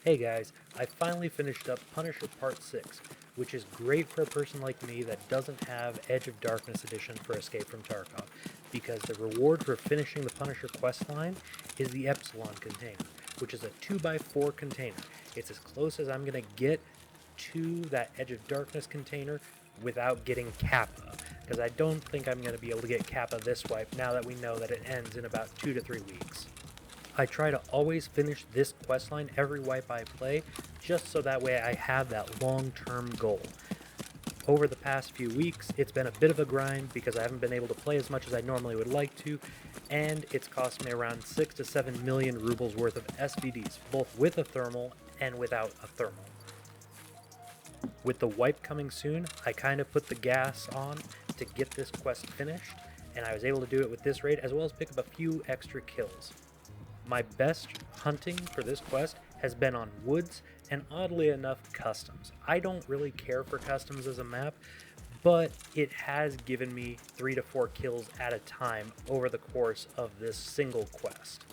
Hey guys, I finally finished up Punisher Part 6, which is great for a person like me that doesn't have Edge of Darkness Edition for Escape from Tarkov, because the reward for finishing the Punisher questline is the Epsilon container, which is a 2x4 container. It's as close as I'm going to get to that Edge of Darkness container without getting Kappa, because I don't think I'm going to be able to get Kappa this wipe now that we know that it ends in about 2 to 3 weeks. I try to always finish this questline every wipe I play, just so that way I have that long-term goal. Over the past few weeks, it's been a bit of a grind because I haven't been able to play as much as I normally would like to, and it's cost me around 6 to 7 million rubles worth of SVDs, both with a thermal and without a thermal. With the wipe coming soon, I kind of put the gas on to get this quest finished, and I was able to do it with this raid as well as pick up a few extra kills. My best hunting for this quest has been on woods and oddly enough customs. I don't really care for customs as a map, but it has given me 3 to 4 kills at a time over the course of this single quest.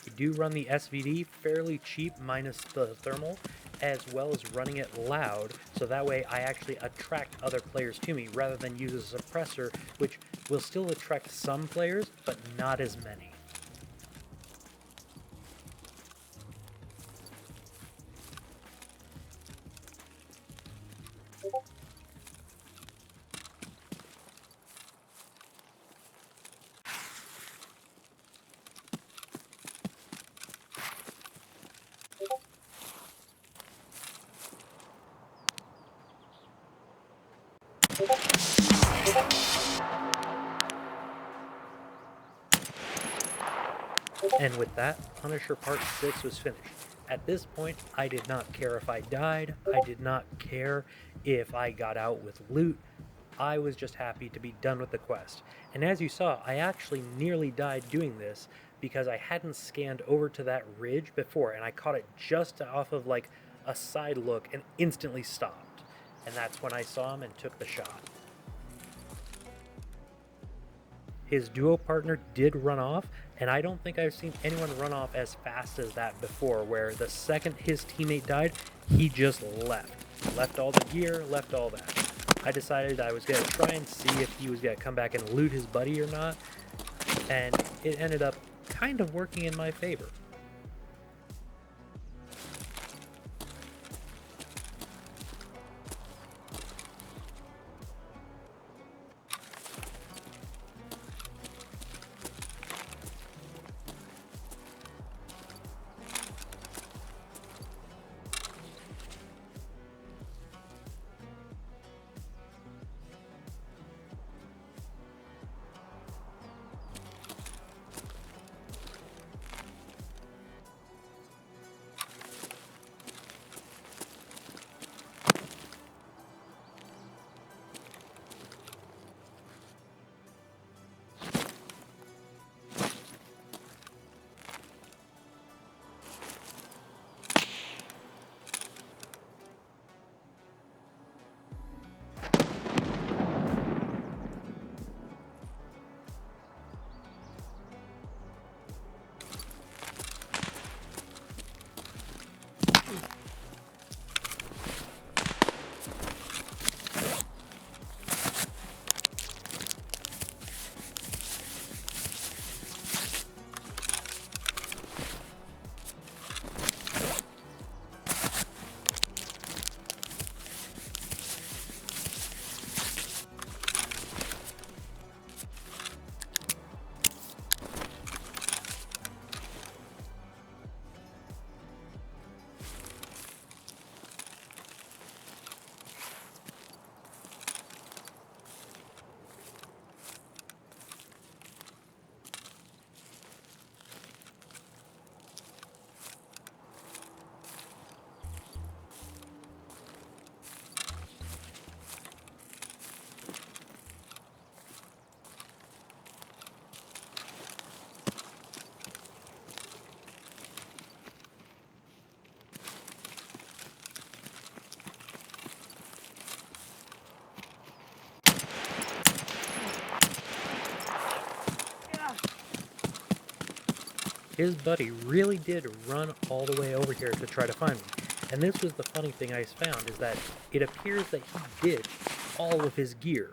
I do run the SVD fairly cheap minus the thermal, as well as running it loud, so that way I actually attract other players to me rather than use a suppressor, which will still attract some players, but not as many. And with that, Punisher Part 6 was finished. At this point, I did not care if I died, I did not care if I got out with loot, I was just happy to be done with the quest. And as you saw, I actually nearly died doing this because I hadn't scanned over to that ridge before, and I caught it just off of like a side look and instantly stopped. And that's when I saw him and took the shot. His duo partner did run off, and I don't think I've seen anyone run off as fast as that before, where the second his teammate died, he just left. Left all the gear, left all that. I decided I was going to try and see if he was going to come back and loot his buddy or not, and it ended up kind of working in my favor. his buddy really did run all the way over here to try to find me. And this was the funny thing I found, is that it appears that he ditched all of his gear.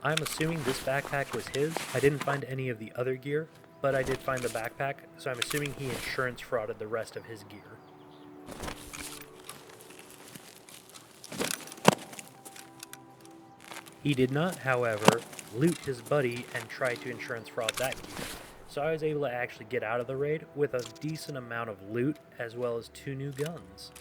I'm assuming this backpack was his. I didn't find any of the other gear, but I did find the backpack, so I'm assuming he insurance frauded the rest of his gear. He did not, however, loot his buddy and try to insurance fraud that gear, so I was able to actually get out of the raid with a decent amount of loot as well as 2 new guns.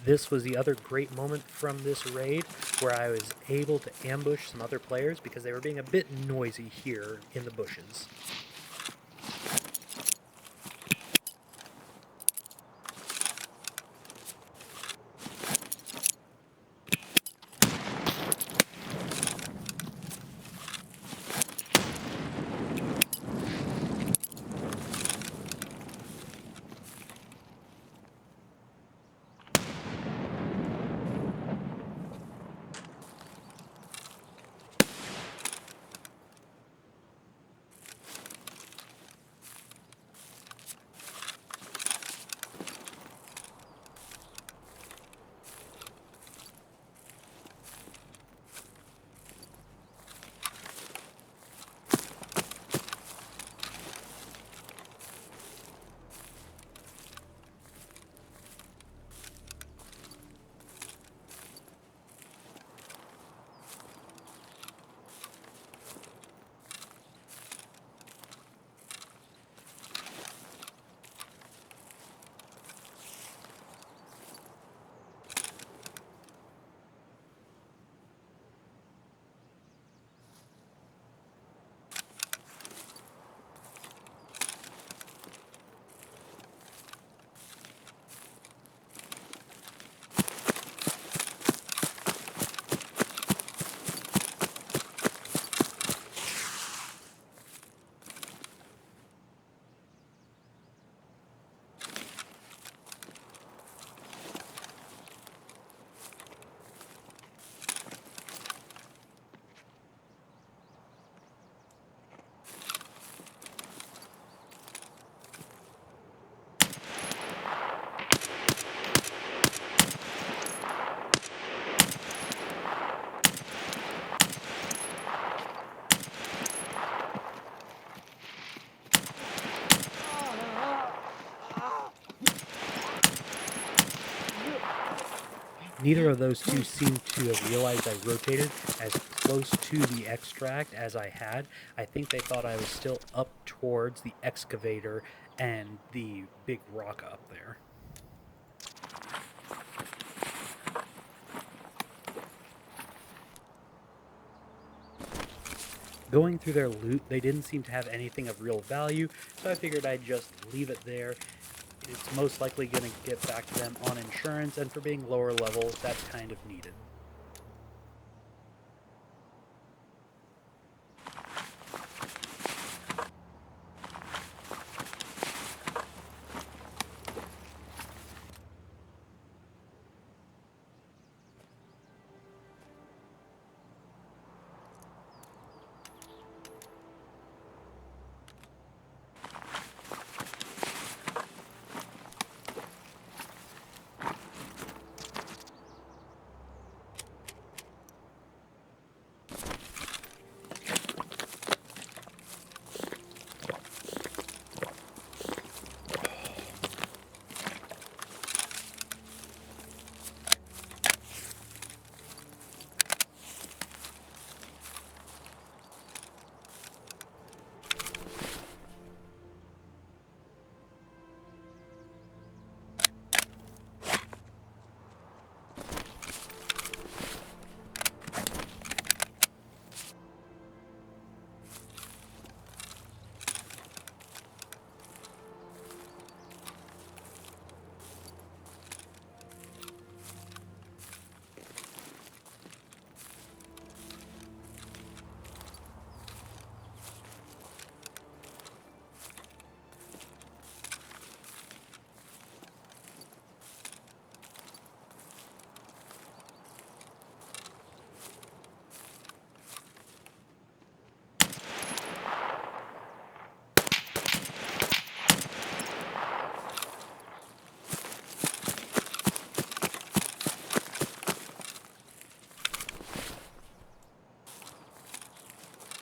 This was the other great moment from this raid, where I was able to ambush some other players because they were being a bit noisy here in the bushes. Neither of those two seemed to have realized I rotated as close to the extract as I had. I think they thought I was still up towards the excavator and the big rock up there. Going through their loot, they didn't seem to have anything of real value, so I figured I'd just leave it there. It's most likely going to get back to them on insurance, and for being lower level, that's kind of needed.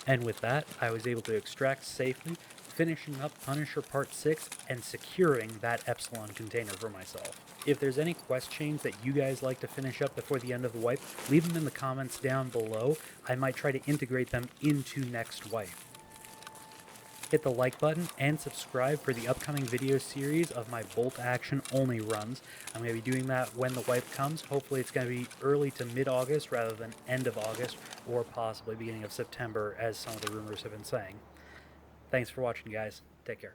And with that, I was able to extract safely, finishing up Punisher Part 6 and securing that Epsilon container for myself. If there's any quest chains that you guys like to finish up before the end of the wipe, leave them in the comments down below. I might try to integrate them into next wipe. Hit the like button and subscribe for the upcoming video series of my bolt action only runs. I'm going to be doing that when the wipe comes. Hopefully it's going to be early to mid-August rather than end of August or possibly beginning of September, as some of the rumors have been saying. Thanks for watching, guys. Take care.